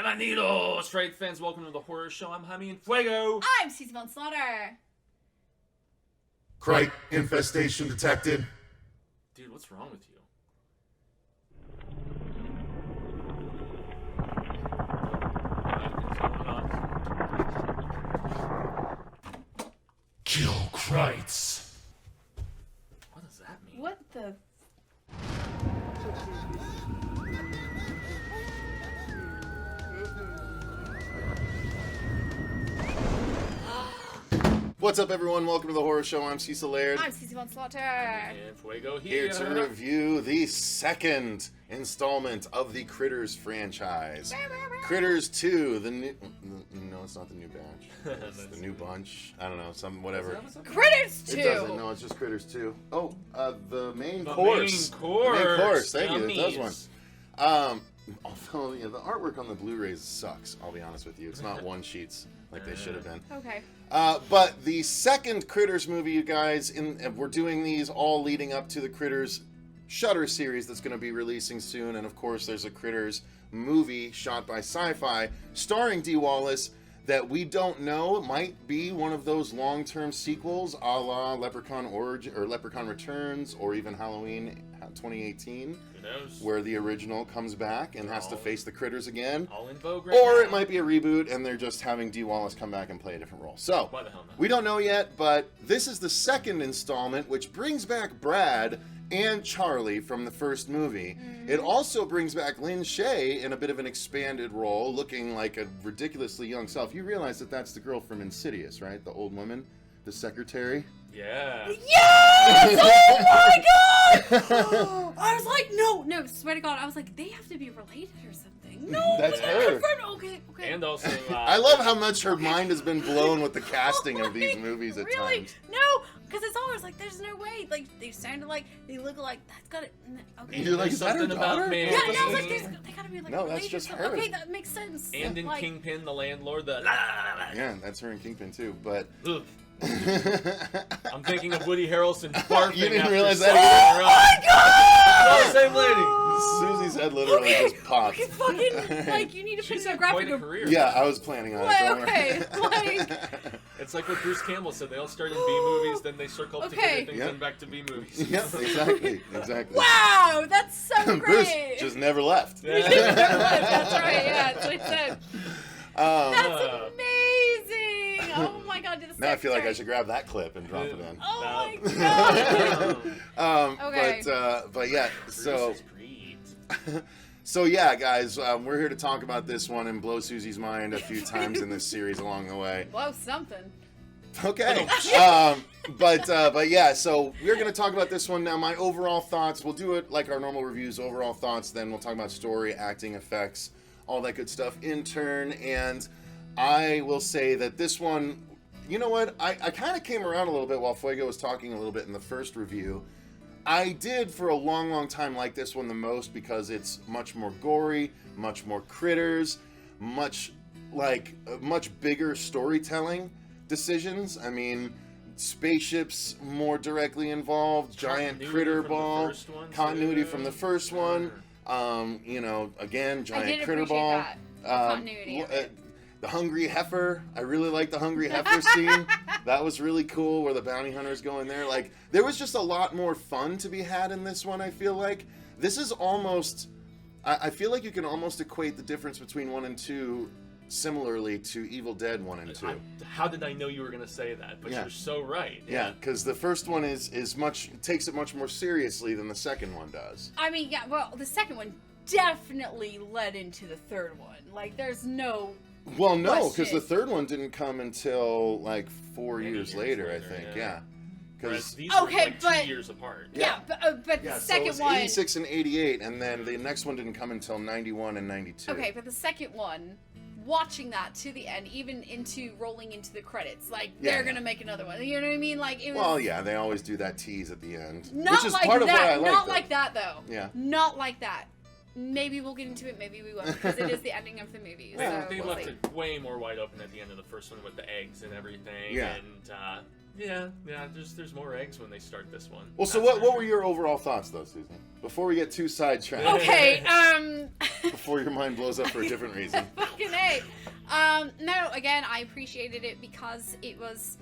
Bienvenidos, straight fans. Welcome to the horror show. I'm Jaime and Fuego. I'm Cecil Slaughter. Crite infestation detected. Dude, what's wrong with you? Kill Krites. What does that mean? What the? What's up, everyone? Welcome to the horror show. I'm Cecil Laird. I'm Cecil Slaughter. And Fuego here. Here to review the second installment of the Critters franchise. Critters 2, the new... No, it's not the new batch. It's the new bunch. I don't know, whatever. Critters 2! It doesn't. No, it's just Critters 2. Oh, the main The course. main course. The main course. Thank you. Yummies. That does one. Although, yeah, the artwork on the Blu-rays sucks, I'll be honest with you. It's not one sheets like they should have been. Okay. But the second Critters movie, you guys, we're doing these all leading up to the Critters Shudder series that's going to be releasing soon. And, of course, there's a Critters movie shot by Sci-Fi starring Dee Wallace that we don't know. It might be one of those long-term sequels a la Leprechaun Origin or Leprechaun Returns or even Halloween 2018. Who knows? Where the original comes back and has to face the Critters again. All in vogue right Or now. it might be a reboot and they're just having Dee Wallace come back and play a different role. So, Why the hell not? we don't know yet, but this is the second installment, which brings back Brad and Charlie from the first movie. It also brings back Lynn Shay in a bit of an expanded role, looking like a ridiculously young self. You realize that that's the girl from Insidious, right? The old woman, the secretary. Yeah. Yes! Oh my god! I was like, no, swear to God. I was like, they have to be related or something. No, That's but they're her. different. Okay. And also, I love how much her mind has been blown with the casting of these movies at really? times. No, because it's always like, there's no way. Like, they sounded like, they look like, that's gotta, okay. You're like, is that her Something about daughter? me. Yeah, and I was like, they gotta be like, No, that's related just or something. her. Okay, that makes sense. and in like, Kingpin, the landlord, the la la la la. Yeah, that's her in Kingpin too, but... Ugh. I'm thinking of Woody Harrelson barfing. You didn't after realize that seven either? in a row. Oh, same lady. Susie's head literally just popped. Okay, fucking, like, you need to put She's in a had graphic quite a of... career. Yeah, I was planning on it. Don't Okay, worry. like... It's like what Bruce Campbell said. They all start in B movies, then they circle up to Okay. bigger things, Yep. then back to B movies. Yep, exactly. Wow, that's so Bruce great! just never left. Yeah. That's right, yeah, that's what he said. That's amazing! Oh my god, do the Now I feel like I secretary. should grab that clip and drop it in. Oh my god! Okay. But yeah, so Bruce is great. so yeah, guys, we're here to talk about this one and blow Susie's mind a few times in this series along the way. Blow something. Okay. But yeah, so we're going to talk about this one now. My overall thoughts, we'll do it like our normal reviews, overall thoughts, then we'll talk about story, acting, effects, all that good stuff in turn. And I will say that this one, you know what? I kind of came around a little bit while Fuego was talking a little bit in the first review. I did for a long time like this one the most because it's much more gory, much more critters, much bigger storytelling decisions. I mean, spaceships more directly involved, giant Continuity critter from the ball, first one, continuity too. from the first one. You know, again, I giant did critter appreciate ball. that. The continuity of it. The hungry heifer. I really like the hungry heifer scene. That was really cool where the bounty hunters go in there. Like, there was just a lot more fun to be had in this one, I feel like. This is almost... I feel like you can almost equate the difference between 1 and 2 similarly to Evil Dead 1 and 2. How did I know you were going to say that? But Yeah. you're so right. Yeah, because the first one takes it much more seriously than the second one does. I mean, yeah, well, the second one definitely led into the third one. Like, there's no... Well, no, Question. because the third one didn't come until like 4 Many years years later, I later, think. yeah. Yeah. Whereas Because these were Okay, like but- 2 years apart. Yeah, but yeah, the so it second was one... 86 and 88, and then the next one didn't come until 91 and 92. Okay, but the second one, watching that to the end, even rolling into the credits, like, Yeah, they're yeah. gonna make another one. You know what I mean? Like, it was... Well, yeah, they always do that tease at the end, Not which is like part of that. why I like Not them. like that, though. Yeah. Not like that. Maybe we'll get into it, maybe we won't, because it is the ending of the movie. They, So they we'll left see. it way more wide open at the end of the first one with the eggs and everything. Yeah. And Yeah. There's more eggs when they start this one. Well, so what were your overall thoughts, though, Susan? Before we get too sidetracked. Okay, Before your mind blows up for a different reason. fucking A. No, again, I appreciated it because it was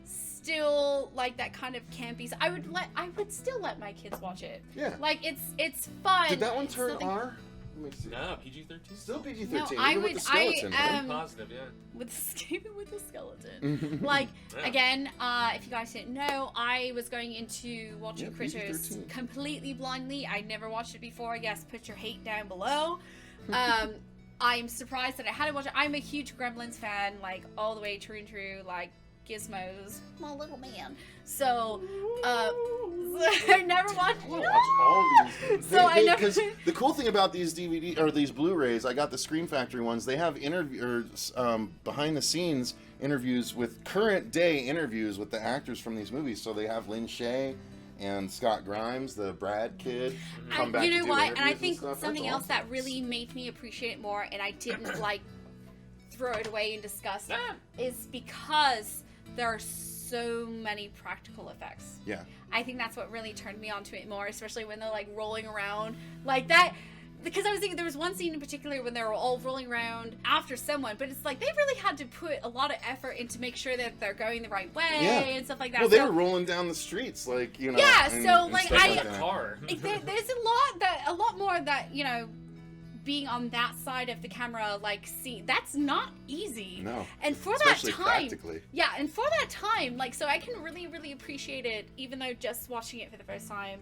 still like that kind of campy. I would still let my kids watch it. Yeah. Like it's fun. Did that one It's turn nothing- R? Let me see. No, PG-13. Still PG-13. No, even I with would- the skeleton. I, right? Positive, yeah. Even with the skeleton. Like, Yeah. again, if you guys didn't know, I was going into watching Yeah, Critters PG-13. completely blindly. I'd never watched it before. Yes, put your hate down below. I'm surprised that I hadn't watched it. I'm a huge Gremlins fan, like, all the way true and true, like, Gizmo's my little man. So, I never watched I want to watch all these. So I never- Because the cool thing about these DVD or these Blu-rays, I got the Scream Factory ones. They have behind the scenes interviews with current day interviews with the actors from these movies. So they have Lynn Shay and Scott Grimes, the Brad kid, come back. You to know do what? interviews And I think stuff. something That's else that awesome. really made me appreciate it more, and I didn't like throw it away in disgust, is because there are so many practical effects. Yeah. I think that's what really turned me onto it more, especially when they're like rolling around like that. Because I was thinking there was one scene in particular when they were all rolling around after someone, but it's like they really had to put a lot of effort into make sure that they're going the right way and stuff like that. Well, they So- were rolling down the streets, like, you know. Yeah, and- so, and like, stuff I- like that. Car. there's a lot more that, you know, being on that side of the camera, like, see, that's not easy. No. And for Especially that time, practically. yeah, and for that time, like, so I can really, really appreciate it, even though just watching it for the first time,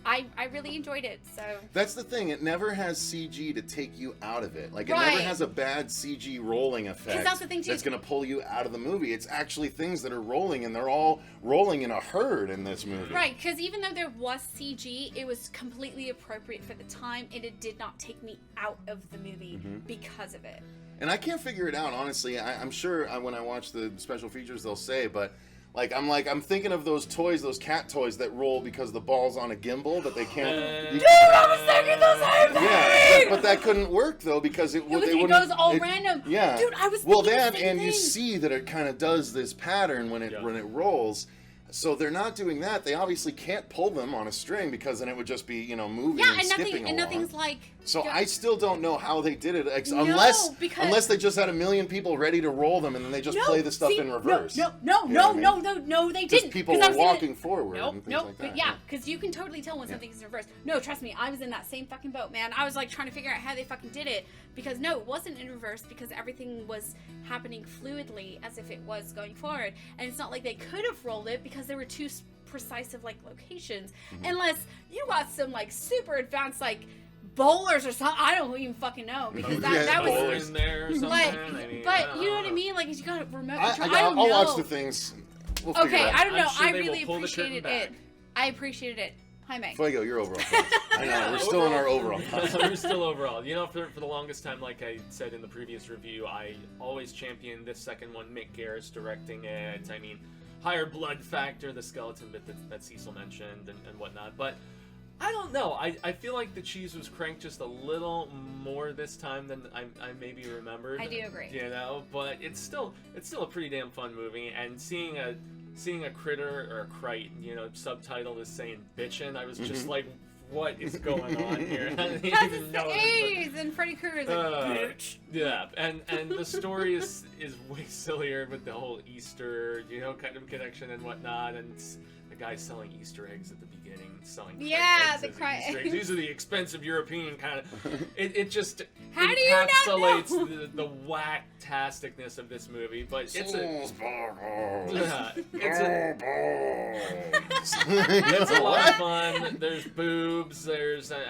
I really enjoyed it. So That's the thing. It never has CG to take you out of it. Like, it Right. never has a bad CG rolling effect. that's the thing, too. That's going to pull you out of the movie. It's actually things that are rolling, and they're all rolling in a herd in this movie. right, because even though there was CG, it was completely appropriate for the time, and it did not take me out of the movie because of it. And I can't figure it out, honestly. I'm sure when I watch the special features, they'll say, but I'm thinking of those toys, those cat toys that roll because the ball's on a gimbal, but they can't. Dude, I was thinking the same thing! Yeah, but that couldn't work though because it goes all random. Yeah. Dude, I was well thinking the that same and you thing. see that it kind of does this pattern when it rolls. So they're not doing that. They obviously can't pull them on a string because then it would just be moving Yeah, and skipping along. nothing's like. So yeah. I still don't know how they did it, No, because- unless they just had a million people ready to roll them and then they just play the stuff see, in reverse. No, You know what I mean? they Just didn't. people 'Cause I were was gonna- walking forward Nope, and things nope, like that. but yeah, because you can totally tell when something's in reverse. No, trust me, I was in that same fucking boat, man. I was like trying to figure out how they fucking did it because no, it wasn't in reverse because everything was happening fluidly as if it was going forward, and it's not like they could have rolled it because there were two precise of like locations, unless you got some like super advanced like bowlers or something. I don't even fucking know because that Yeah, was. bowlers. in there or something. Like, I mean, but you know what I mean? Like, you got a remote I control. I don't I'll know. watch the things. We'll figure Okay, it out. I don't know. I'm sure I they will really pull the curtain appreciated it. back. I appreciated it. Jaime. Fuego, your overall thoughts. I know, we're still in our overall thoughts. We're still overall. You know, for the longest time, like I said in the previous review, I always championed this second one. Mick Garris directing it. I mean, higher blood factor, the skeleton bit that Cecil mentioned and whatnot. But I don't know. I feel like the cheese was cranked just a little more this time than I maybe remembered. I do agree. You know, but it's still a pretty damn fun movie. And seeing a critter or a krite, you know, subtitled as saying bitchin', I was just like, what is going on here? I didn't Because even it's know the it. 80s and Freddy Krueger's like, bitch. Yeah, and the story is way sillier with the whole Easter, you know, kind of connection and whatnot, and the guy selling Easter eggs at the beginning, selling Yeah, eggs the as Easter Easter eggs. These are the expensive European kind of. It just How do you not know? encapsulates the whack-tasticness of this movie, but it's a. Yeah, it's a lot of fun. There's boobs. There's There's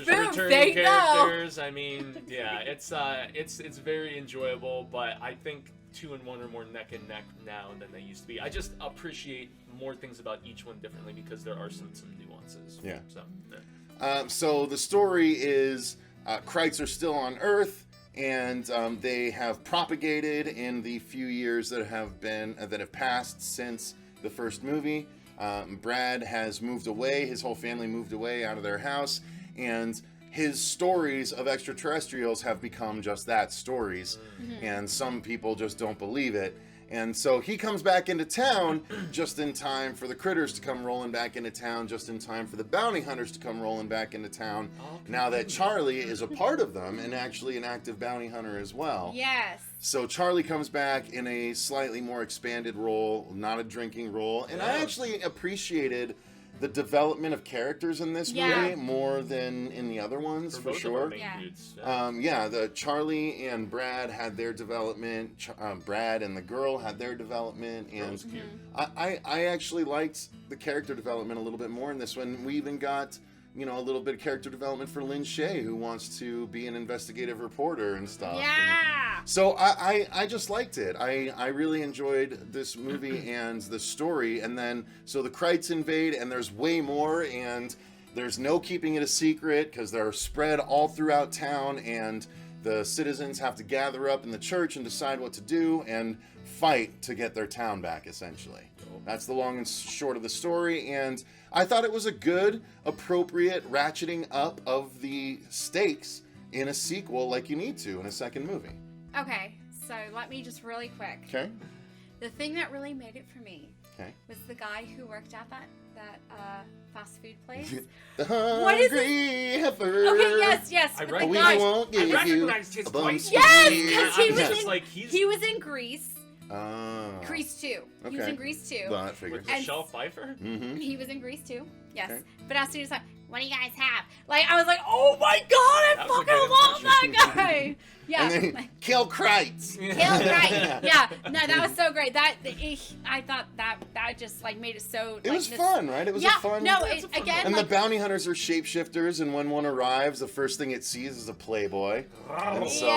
boobs, returning there you go. characters. I mean, yeah, it's very enjoyable. But I think 2 and 1 are more neck and neck now than they used to be. I just appreciate more things about each one differently because there are some nuances. Yeah. So. Yeah. So the story is Krites are still on Earth, and they have propagated in the few years that have passed since the first movie. Brad has moved away. His whole family moved away out of their house, and his stories of extraterrestrials have become just that, stories. And some people just don't believe it. And so he comes back into town just in time for the critters to come rolling back into town, just in time for the bounty hunters to come rolling back into town. Now that Charlie is a part of them and actually an active bounty hunter as well. Yes. So Charlie comes back in a slightly more expanded role, not a drinking role. And I actually appreciated the development of characters in this movie more than in the other ones, for sure. The Charlie and Brad had their development. Brad and the girl had their development, and I actually liked the character development a little bit more in this one. We even got a little bit of character development for Lynn Shay, who wants to be an investigative reporter and stuff. Yeah. So I just liked it. I really enjoyed this movie and the story. And then, so the Krites invade, and there's way more, and there's no keeping it a secret because they're spread all throughout town, and the citizens have to gather up in the church and decide what to do and fight to get their town back, essentially. That's the long and short of the story, and I thought it was a good, appropriate ratcheting up of the stakes in a sequel like you need to in a second movie. Okay, so let me just really quick. Okay. The thing that really made it for me was the guy who worked at that fast food place. The hungry heifer. Okay, yes. I But the guy, won't give you his a bump voice. yes, because he was in Grease. Grease 2. Okay. He was in Grease 2. Well, that figures. With Michelle Pfeiffer? Mm-hmm. He was in Grease 2. Yes. Okay. But as soon as what do you guys have? Like, I was like, oh my god, I That was a fucking good love that impression. guy. Yeah. And then kill Krites. Kill right. Yeah. No, that was so great. I thought that just like made it so. It was fun, right? It was a fun. No, And the bounty hunters are shapeshifters, and when one arrives, the first thing it sees is a playboy. And so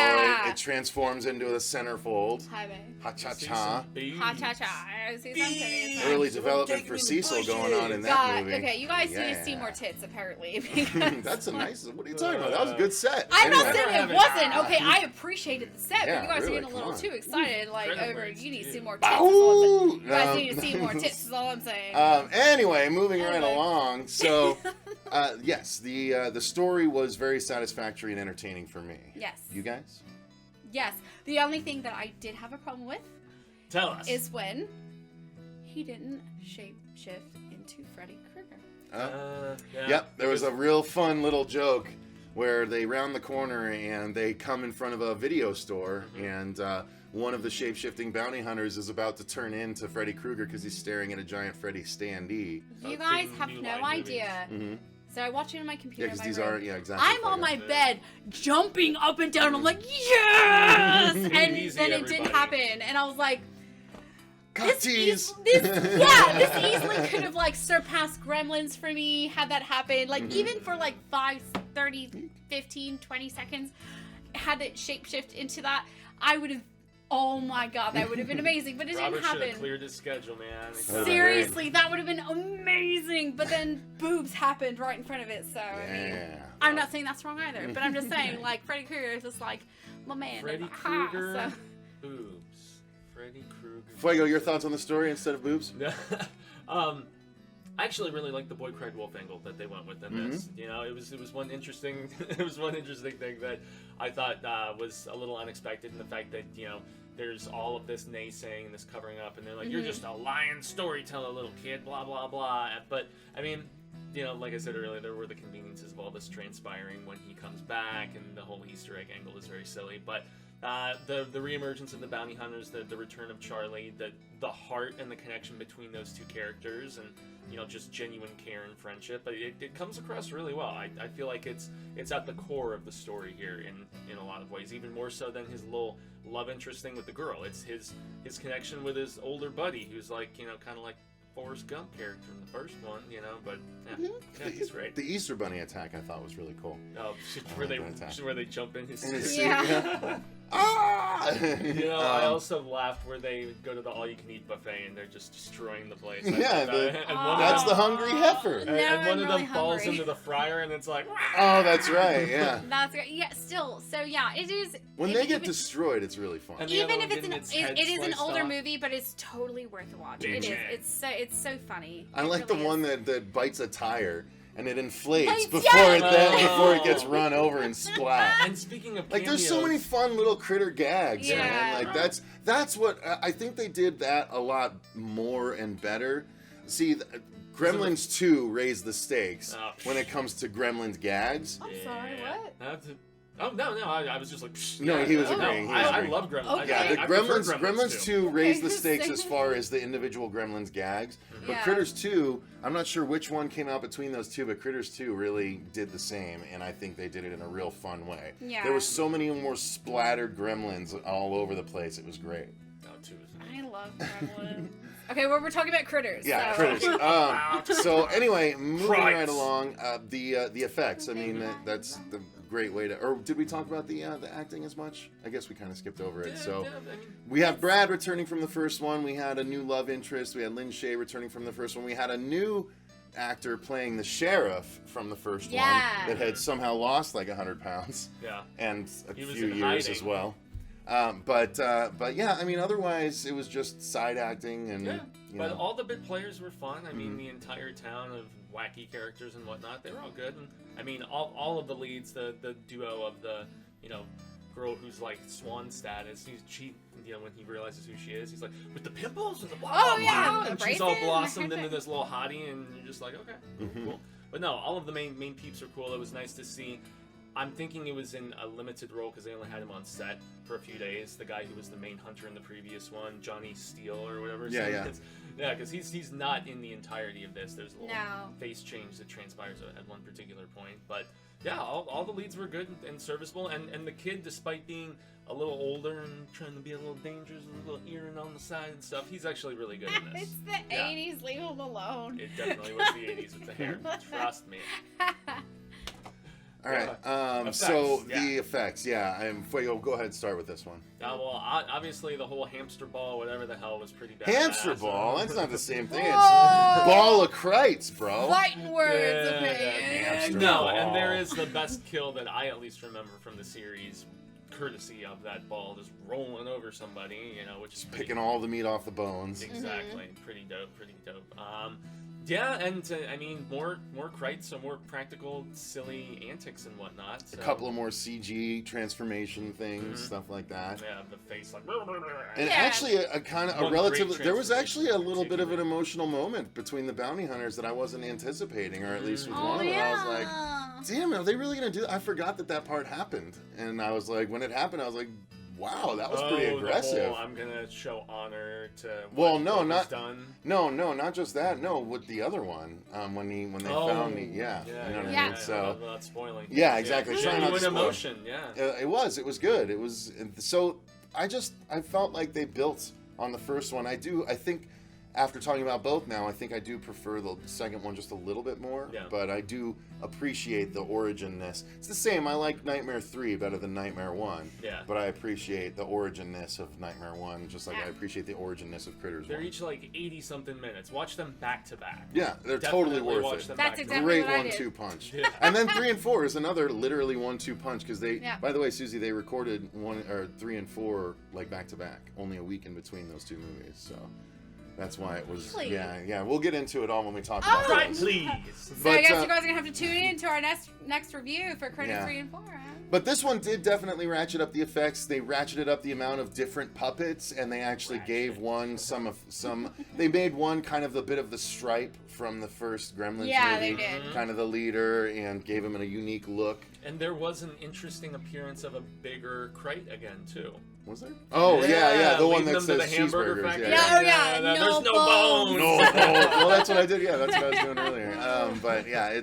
it transforms into a centerfold. Jaime. Ha-cha-cha. Ha-cha-cha. I see some titties. Early development for Cecil going on in that movie. Okay, you guys need to see more tits, apparently. That's a nice. What are you talking about? That was a good set. I'm not Anyway. saying it wasn't. Okay, I appreciated the set, Yeah, but you guys really, are getting a little come on. too excited, like Credit over. where You it's need to see due. more tits. Is all I'm saying. Bow! You guys need to see more tits. Is all I'm saying. Anyway, moving right Anyway. along. So, yes, the story was very satisfactory and entertaining for me. Yes. You guys? Yes. The only thing that I did have a problem with Tell us. is when he didn't shape-shift into Freddy Krueger. Yep, there was a real fun little joke where they round the corner and they come in front of a video store, and one of the shape-shifting bounty hunters is about to turn into Freddy Krueger because he's staring at a giant Freddy standee. You guys Big have New no Line idea. Mm-hmm. So I watch it on my computer. Yeah, because in my these room. are, exactly. I'm on my Yeah. bed, jumping up and down. I'm like, yes! And Easy, then it didn't everybody. happen. And I was like, Cocktease! this easily could have like surpassed Gremlins for me had that happened. Like even for like 5, 30, 15, 20 seconds, had it shapeshift into that, I would have. Oh my god, that would have been amazing, but it Robert didn't should have happen. cleared his schedule, man. Seriously, that would have been amazing. But then boobs happened right in front of it, so I mean, Yeah. I'm not saying that's wrong either. But I'm just saying, like Freddy Krueger is just like my man. Freddy and Krueger, so. boobs. Freddy Krueger. Fuego, your thoughts on the story instead of boobs? I actually really like the Boy Cried Wolf angle that they went with in this. You know, it was one interesting thing that I thought was a little unexpected in the fact that there's all of this naysaying and this covering up, and they're like, you're just a lying storyteller, little kid, blah blah blah. But I mean, like I said earlier, there were the conveniences of all this transpiring when he comes back, and the whole Easter egg angle is very silly. But the reemergence of the bounty hunters, the return of Charlie, the heart and the connection between those two characters, and just genuine care and friendship. But it comes across really well. I feel like it's at the core of the story here in a lot of ways, even more so than his little love interest thing with the girl. It's his connection with his older buddy, who's like kind of like Forrest Gump character in the first one, but yeah, he's great. The Easter Bunny attack I thought was really cool. Oh, where they jump in his suit. Yeah. Ah! I also laughed where they go to the all-you-can-eat buffet and they're just destroying the place. Yeah, that's One the hungry heifer. No, and one I'm of really them falls hungry. into the fryer and it's like. Oh, that's right. Yeah. That's great. Yeah, still. So yeah, it is. When they get destroyed, it's really fun. And the Even other if one it's getting an its head it is an sliced older off. movie, but it's totally worth a watch. It is. Yeah. It's so funny. I It like really the one is. that bites a tire, and it inflates Inflates, before yeah! before it gets run over and splat. And speaking of Like, there's so many fun little critter gags, Yeah. man. Like, that's what I think they did that a lot more and better. See, Gremlins 2 raised the stakes when it comes to Gremlins gags. I'm sorry, what? No, I was just like, psh, No, yeah, he was no, agreeing. He was I agreeing. love Gremlins. Okay. Yeah, the I prefer Gremlins 2 Okay, raised the who's stakes saying as far as the individual Gremlins gags. But Yeah. Critters 2, I'm not sure which one came out between those two, but Critters 2 really did the same, and I think they did it in a real fun way. Yeah. There were so many more splattered Gremlins all over the place. It was great. No, 2 is I love Gremlins. Okay, well, we're talking about critters. Yeah, so. Critters. So anyway, moving Christ. right along, the effects. I mean, that's the great way to. Or did we talk about the acting as much? I guess we kind of skipped over it. So we have Brad returning from the first one. We had a new love interest. We had Lin Shaye returning from the first one. We had a new actor playing the sheriff from the first one that had somehow lost like 100 pounds. Yeah. And a He was few in years hiding. as well. But yeah, I mean, otherwise it was just side acting and. Yeah, You but know. all the bit players were fun. I mean, the entire town of wacky characters and whatnot, they were all good. And I mean, all of the leads, the duo of the, girl who's like swan status, when he realizes who she is, he's like, with the pimples and the blah, Oh, blah, yeah, blah, the and she's all braces, blossomed the into haircut. this little hottie, and you're just like, okay, cool. But no, all of the main peeps are cool. It was nice to see. I'm thinking it was in a limited role because they only had him on set for a few days. The guy who was the main hunter in the previous one, Johnny Steele or whatever. his name is. Yeah, because he's not in the entirety of this. There's a little face change that transpires at one particular point. But yeah, all the leads were good and serviceable. And the kid, despite being a little older and trying to be a little dangerous and a little earring on the side and stuff, he's actually really good in this. It's the 80s, leave him alone. It definitely was the 80s with the hair. Trust me. All right. Effects, So yeah. the effects, Fuego, go ahead and start with this one. Well, obviously the whole hamster ball, whatever the hell, was pretty bad. Hamster ball? That's not the same thing. It's Whoa! ball of krites, bro. Fighting words, Yeah, okay? hamster No, ball. and there is the best kill that I at least remember from the series, courtesy of that ball just rolling over somebody, which is Picking all the meat off the bones. Exactly. Pretty dope. Yeah, and I mean, more krites, so more practical, silly antics and whatnot. So. A couple of more CG transformation things, stuff like that. Yeah, the face like. And Yeah. actually, a kind of a One relatively, great there was actually a transformation little bit of an particularly. emotional moment between the bounty hunters that I wasn't anticipating, or at least with Oh, one. And I was like, yeah. damn, are they really gonna do that? I forgot that part happened, and I was like, when it happened, I was like, wow, that was pretty aggressive. The whole, I'm gonna show honor to. Well, what no, was not done. No, not just that. No, with the other one, when they found me, you know what I mean. So Without spoiling. Yeah, exactly. Yeah. Trying not to Genuine spoil. emotion. Yeah. it was good. It was so. I felt like they built on the first one. I think. After talking about both now, I think I do prefer the second one just a little bit more. Yeah. But I do appreciate the origin-ness. It's the same. I like Nightmare 3 better than Nightmare 1. Yeah. But I appreciate the origin-ness of Nightmare 1, just like Yeah. I appreciate the origin-ness of Critters They're 1. each like 80-something minutes. Watch them back to back. Yeah, they're Definitely totally worth watch it. them That's back to exactly Great what I did. 1-2 punch. Yeah. And then 3 and 4 is another literally 1-2 punch because they. Yeah. By the way, Susie, they recorded 3 and 4 like back to back, only a week in between those two movies. So that's why it was. Really? Yeah. We'll get into it all when we talk Oh! about Right, those. please. So But, I guess uh, you guys are gonna have to tune in to our next review for Critters Yeah. 3 and 4. Huh? But this one did definitely ratchet up the effects. They ratcheted up the amount of different puppets, and they actually gave one some. They made one kind of a bit of the Stripe from the first Gremlins Yeah, movie, they did. kind of the leader, and gave him a unique look. And there was an interesting appearance of a bigger krite again too. Was there? Oh yeah, the one leading that them to says the hamburger cheeseburgers. factory. Yeah, oh, yeah, no there's no bones. bones. No, well, that's what I did. Yeah, that's what I was doing earlier. But yeah,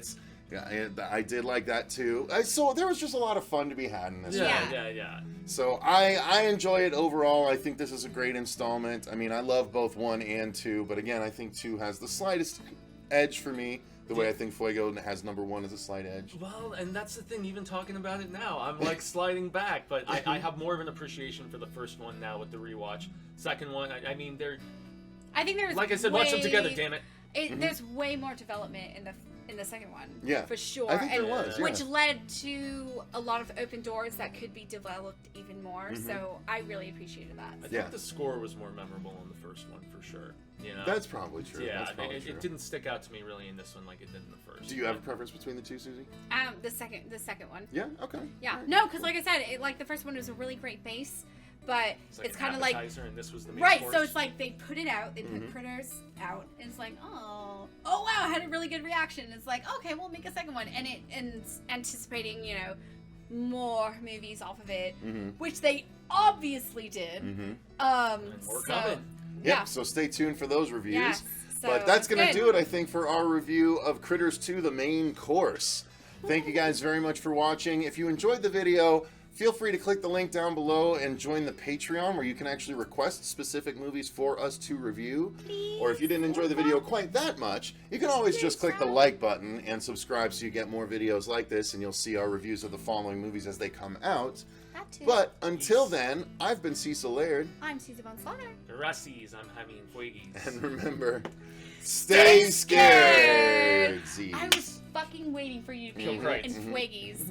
I did like that too. So there was just a lot of fun to be had in this. Yeah. So I enjoy it overall. I think this is a great installment. I mean, I love both 1 and 2, but again, I think 2 has the slightest edge for me. The way I think Fuego has number 1 as a slight edge. Well, and that's the thing, even talking about it now, I'm like sliding back, but I have more of an appreciation for the first one now with the rewatch. Second one, I mean, they're, I think there's like I said, watch them together, damn it. There's way more development in the in the second one. Yeah. For sure. I think there And was, yeah. which led to a lot of open doors that could be developed even more. So I really appreciated that. I think the score was more memorable in the first one for sure. You know? That's probably true. Yeah, That's probably true. it didn't stick out to me really in this one like it did in the first. Do you have a preference between the two, Susie? The second one. Yeah. Okay. Yeah. All right. No, because like I said, the first one was a really great base, but it's an kind of like appetizer, and this was the main right. course. So it's like they put it out, they put critters out, and it's like oh wow, I had a really good reaction. It's like okay, we'll make a second one, and anticipating more movies off of it, which they obviously did. And more so, coming. Yeah. So stay tuned for those reviews. Yes, so but that's going to good. do it, I think, for our review of Critters 2, the main course. Thank you guys very much for watching. If you enjoyed the video, feel free to click the link down below and join the Patreon where you can actually request specific movies for us to review. Please. Or if you didn't enjoy the video quite that much, you can always just click the like button and subscribe so you get more videos like this and you'll see our reviews of the following movies as they come out. That too. But until then, I've been Cecil Laird. I'm Susie Von Slaughter. Russies, I'm Jaime Fuegos. And remember, stay scared. I was fucking waiting for you to Kill be Christ. in Fuegos.